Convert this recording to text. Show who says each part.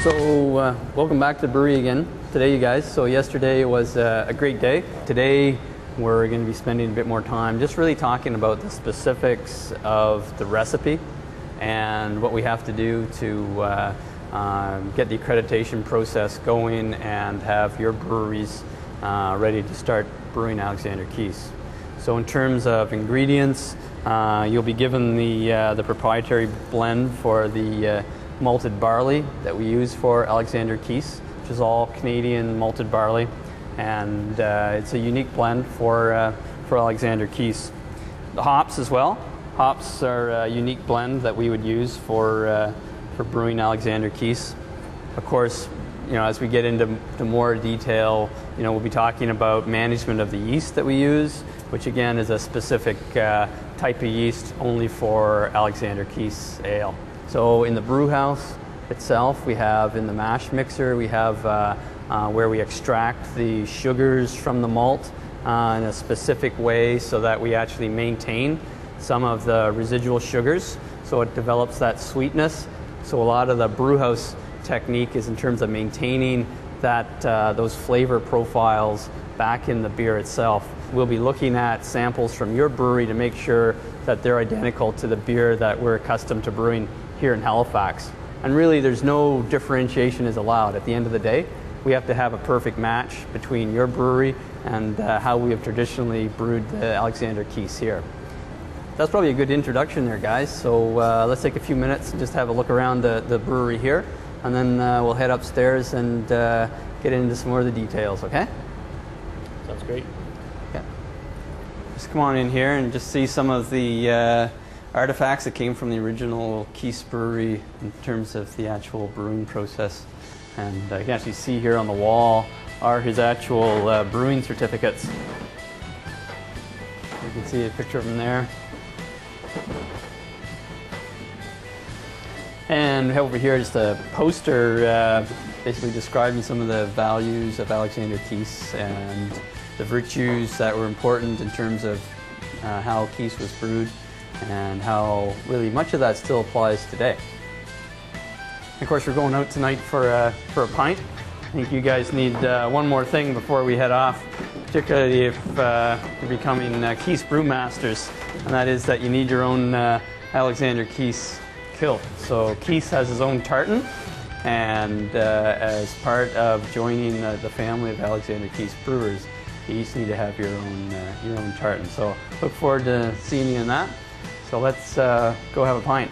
Speaker 1: So welcome back to the brewery again today, you guys. So yesterday was a great day. Today we're going to be spending a bit more time just really talking about the specifics of the recipe and what we have to do to get the accreditation process going and have your breweries ready to start brewing Alexander Keith's. So in terms of ingredients, you'll be given the proprietary blend for the malted barley that we use for Alexander Keith's, which is all Canadian malted barley, and it's a unique blend for Alexander Keith's. The hops as well. Hops are a unique blend that we would use for brewing Alexander Keith's. Of course, as we get into more detail, we'll be talking about management of the yeast that we use, which again is a specific type of yeast only for Alexander Keith's ale. So in the brew house itself, we have in the mash mixer, we have where we extract the sugars from the malt in a specific way so that we actually maintain some of the residual sugars, so it develops that sweetness. So a lot of the brew house technique is in terms of maintaining that those flavor profiles back in the beer itself. We'll be looking at samples from your brewery to make sure that they're identical to the beer that we're accustomed to brewing here in Halifax. And really there's no differentiation is allowed. At the end of the day, we have to have a perfect match between your brewery and how we have traditionally brewed the Alexander Keith's here. That's probably a good introduction there, guys. So let's take a few minutes and just have a look around the brewery here, and then we'll head upstairs and get into some more of the details, okay?
Speaker 2: Sounds great.
Speaker 1: Yeah. Just come on in here and just see some of the artifacts that came from the original Keith's brewery in terms of the actual brewing process. And you can actually see here on the wall are his actual brewing certificates. You can see a picture of them there. And over here is the poster basically describing some of the values of Alexander Keith's and the virtues that were important in terms of how Keith's was brewed and how really much of that still applies today. Of course, we're going out tonight for a pint. I think you guys need one more thing before we head off, particularly if you're becoming Keith's Brewmasters, and that is that you need your own Alexander Keith's kilt. So Keith's has his own tartan, and as part of joining the family of Alexander Keith's brewers, you each need to have your own tartan. So look forward to seeing you in that. So let's go have a pint.